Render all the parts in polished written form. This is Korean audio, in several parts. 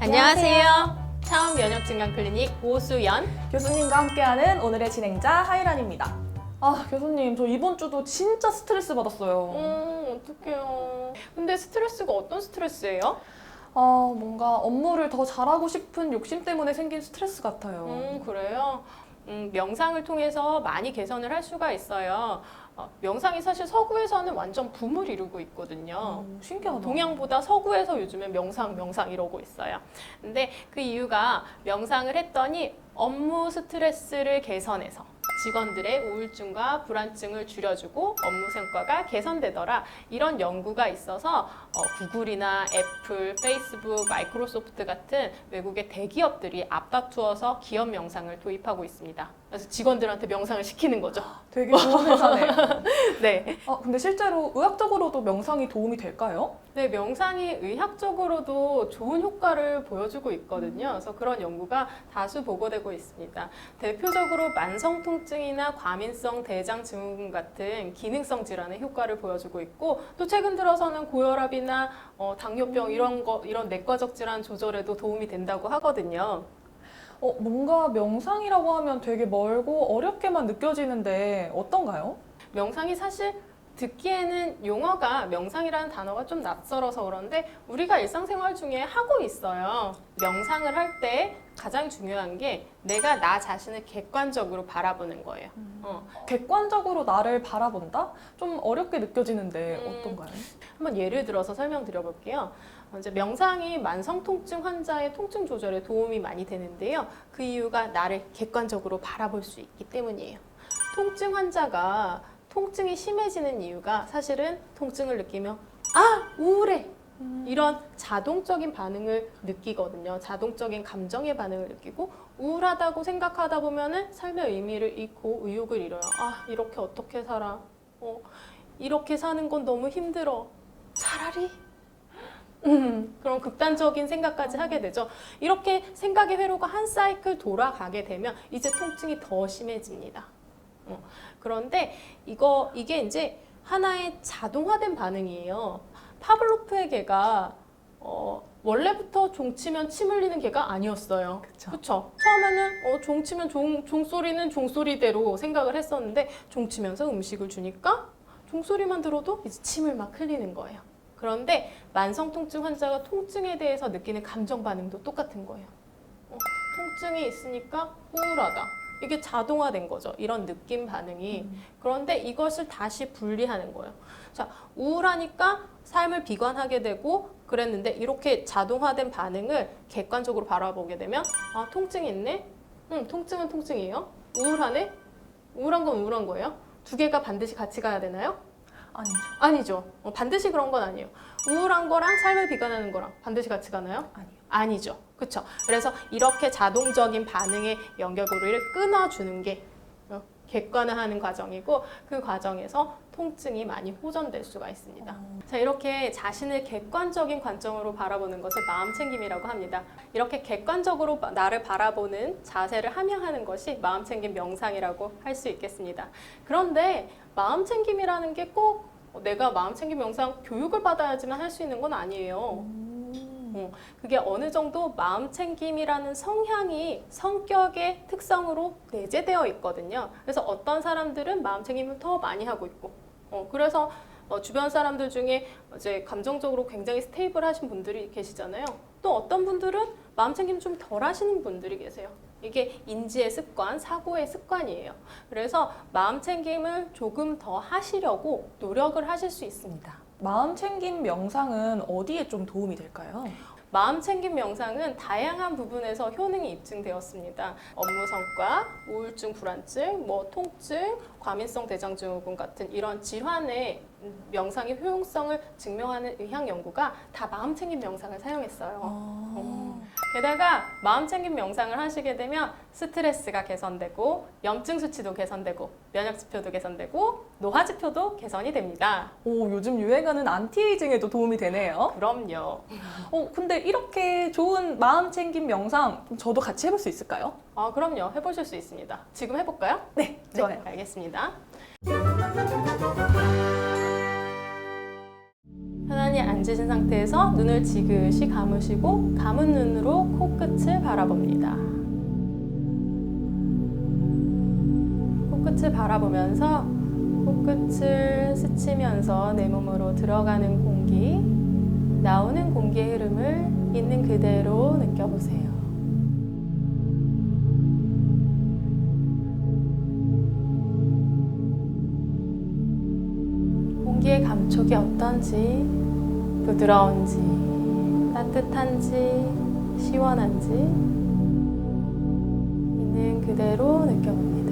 안녕하세요. 차원 면역진강 클리닉 오수연 교수님과 함께하는 오늘의 진행자 하이란입니다. 교수님, 저 이번 주도 진짜 스트레스 받았어요. 어떡해요. 근데 스트레스가 어떤 스트레스예요? 뭔가 업무를 더 잘하고 싶은 욕심 때문에 생긴 스트레스 같아요. 그래요? 명상을 통해서 많이 개선을 할 수가 있어요. 명상이 사실 서구에서는 완전 붐을 이루고 있거든요. 신기하다. 동양보다 서구에서 요즘에 명상 이러고 있어요. 근데 그 이유가 명상을 했더니 업무 스트레스를 개선해서 직원들의 우울증과 불안증을 줄여주고 업무 성과가 개선되더라. 이런 연구가 있어서 구글이나 애플, 페이스북, 마이크로소프트 같은 외국의 대기업들이 앞다투어서 기업 명상을 도입하고 있습니다. 그래서 직원들한테 명상을 시키는 거죠. 되게 좋은 회사네요. 네. 근데 실제로 의학적으로도 명상이 도움이 될까요? 네, 명상이 의학적으로도 좋은 효과를 보여주고 있거든요. 그래서 그런 연구가 다수 보고되고 있습니다. 대표적으로 만성 통증이나 과민성 대장 증후군 같은 기능성 질환의 효과를 보여주고 있고, 또 최근 들어서는 고혈압이나 당뇨병 이런 내과적 질환 조절에도 도움이 된다고 하거든요. 뭔가 명상이라고 하면 되게 멀고 어렵게만 느껴지는데 어떤가요? 명상이 사실 듣기에는 용어가 명상이라는 단어가 좀 낯설어서 그런데 우리가 일상생활 중에 하고 있어요. 명상을 할 때 가장 중요한 게 내가 나 자신을 객관적으로 바라보는 거예요. 객관적으로 나를 바라본다? 좀 어렵게 느껴지는데 어떤가요? 한번 예를 들어서 설명드려 볼게요. 이제 명상이 만성 통증 환자의 통증 조절에 도움이 많이 되는데요. 그 이유가 나를 객관적으로 바라볼 수 있기 때문이에요. 통증 환자가 통증이 심해지는 이유가 사실은 통증을 느끼며 우울해! 이런 자동적인 반응을 느끼거든요. 자동적인 감정의 반응을 느끼고 우울하다고 생각하다 보면은 삶의 의미를 잃고 의욕을 잃어요. 이렇게 어떻게 살아? 이렇게 사는 건 너무 힘들어. 차라리 그런 극단적인 생각까지 하게 되죠. 이렇게 생각의 회로가 한 사이클 돌아가게 되면 이제 통증이 더 심해집니다. 그런데 이게 이제 하나의 자동화된 반응이에요. 파블로프의 개가 원래부터 종치면 침 흘리는 개가 아니었어요. 그렇죠? 처음에는 종치면 종소리는 종소리대로 생각을 했었는데 종치면서 음식을 주니까 종소리만 들어도 이제 침을 막 흘리는 거예요. 그런데 만성 통증 환자가 통증에 대해서 느끼는 감정 반응도 똑같은 거예요. 통증이 있으니까 우울하다. 이게 자동화된 거죠. 이런 느낌 반응이. 그런데 이것을 다시 분리하는 거예요. 자, 우울하니까 삶을 비관하게 되고 그랬는데 이렇게 자동화된 반응을 객관적으로 바라보게 되면 통증이 있네? 통증은 통증이에요. 우울하네? 우울한 건 우울한 거예요. 두 개가 반드시 같이 가야 되나요? 아니죠. 아니죠. 반드시 그런 건 아니에요. 우울한 거랑 삶을 비관하는 거랑 반드시 같이 가나요? 아니요. 아니죠. 그렇죠. 그래서 이렇게 자동적인 반응의 연결고리를 끊어주는 게 객관화하는 과정이고 그 과정에서 통증이 많이 호전될 수가 있습니다. 자, 이렇게 자신을 객관적인 관점으로 바라보는 것을 마음챙김이라고 합니다. 이렇게 객관적으로 나를 바라보는 자세를 함양하는 것이 마음챙김 명상이라고 할 수 있겠습니다. 그런데 마음챙김이라는 게 꼭 내가 마음챙김 명상 교육을 받아야지만 할 수 있는 건 아니에요. 그게 어느 정도 마음챙김이라는 성향이 성격의 특성으로 내재되어 있거든요. 그래서 어떤 사람들은 마음챙김을 더 많이 하고 있고, 그래서 주변 사람들 중에 이제 감정적으로 굉장히 스테이블하신 분들이 계시잖아요. 또 어떤 분들은 마음챙김 좀 덜 하시는 분들이 계세요. 이게 인지의 습관, 사고의 습관이에요. 그래서 마음챙김을 조금 더 하시려고 노력을 하실 수 있습니다. 마음챙김 명상은 어디에 좀 도움이 될까요? 마음챙김 명상은 다양한 부분에서 효능이 입증되었습니다. 업무 성과, 우울증, 불안증, 통증, 과민성 대장증후군 같은 이런 질환의 명상의 효용성을 증명하는 의학 연구가 다 마음챙김 명상을 사용했어요. 게다가 마음챙김 명상을 하시게 되면 스트레스가 개선되고 염증 수치도 개선되고 면역 지표도 개선되고 노화 지표도 개선이 됩니다. 요즘 유행하는 안티에이징에도 도움이 되네요. 그럼요. 근데 이렇게 좋은 마음챙김 명상 저도 같이 해볼 수 있을까요? 그럼요. 해보실 수 있습니다. 지금 해볼까요? 네, 좋아요. 알겠습니다. 편안히 앉으신 상태에서 눈을 지그시 감으시고 감은 눈으로 코끝을 바라봅니다. 코끝을 바라보면서 코끝을 스치면서 내 몸으로 들어가는 공기, 나오는 공기의 흐름을 있는 그대로 느껴보세요. 공기의 감촉이 어떤지, 부드러운지, 따뜻한지, 시원한지 있는 그대로 느껴봅니다.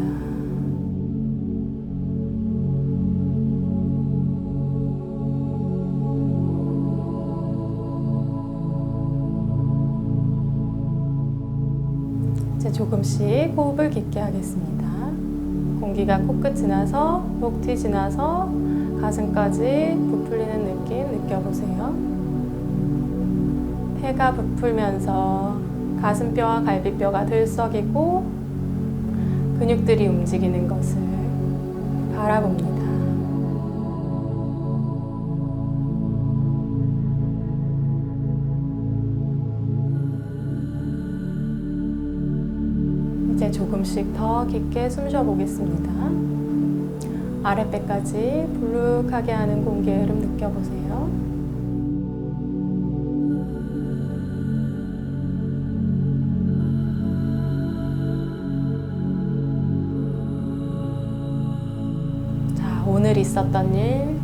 이제 조금씩 호흡을 깊게 하겠습니다. 공기가 코끝 지나서 목뒤 지나서 가슴까지 부풀리는 느낌 느껴보세요. 폐가 부풀면서 가슴뼈와 갈비뼈가 들썩이고 근육들이 움직이는 것을 바라봅니다. 이제 조금씩 더 깊게 숨 쉬어 보겠습니다. 아랫배까지 불룩하게 하는 공기의 흐름 느껴보세요. 자, 오늘 있었던 일,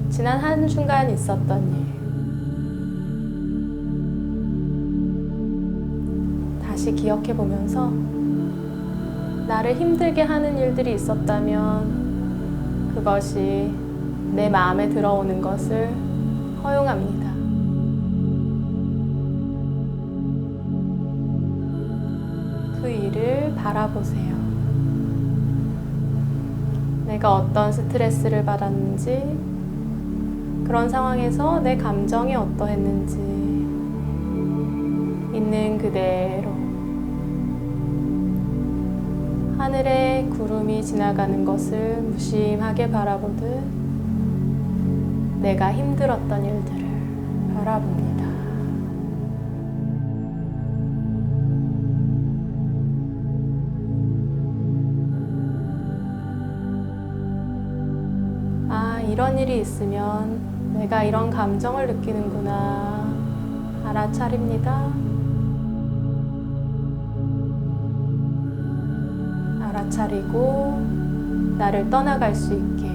지난 한 순간 있었던 일, 다시 기억해 보면서 나를 힘들게 하는 일들이 있었다면 그것이 내 마음에 들어오는 것을 허용합니다. 그 일을 바라보세요. 내가 어떤 스트레스를 받았는지, 그런 상황에서 내 감정이 어떠했는지 있는 그대로 하늘에 구름이 지나가는 것을 무심하게 바라보듯 내가 힘들었던 일들을 바라봅니다. 아, 이런 일이 있으면 내가 이런 감정을 느끼는구나 알아차립니다. 알아차리고 나를 떠나갈 수 있게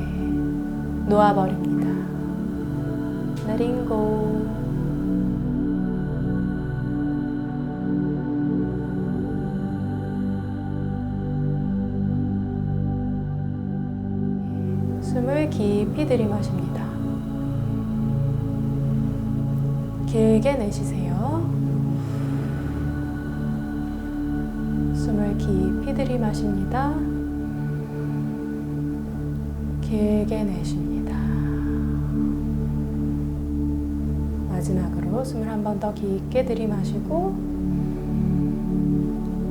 놓아버립니다. Letting go. 숨을 깊이 들이마십니다. 길게 내쉬세요. 숨을 깊이 들이마십니다. 길게 내쉽니다. 마지막으로 숨을 한 번 더 깊게 들이마시고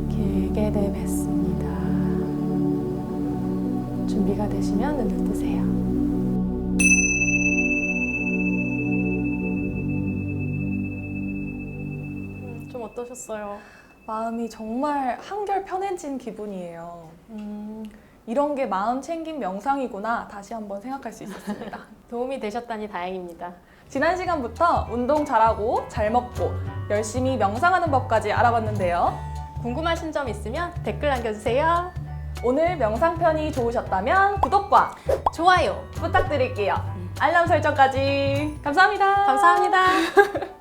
길게 내뱉습니다. 준비가 되시면 눈을 뜨세요. 좀 어떠셨어요? 마음이 정말 한결 편해진 기분이에요. 이런 게 마음 챙김 명상이구나 다시 한번 생각할 수 있었습니다. 도움이 되셨다니 다행입니다. 지난 시간부터 운동 잘하고 잘 먹고 열심히 명상하는 법까지 알아봤는데요. 궁금하신 점 있으면 댓글 남겨주세요. 오늘 명상편이 좋으셨다면 구독과 좋아요 부탁드릴게요. 알람 설정까지 감사합니다. 감사합니다.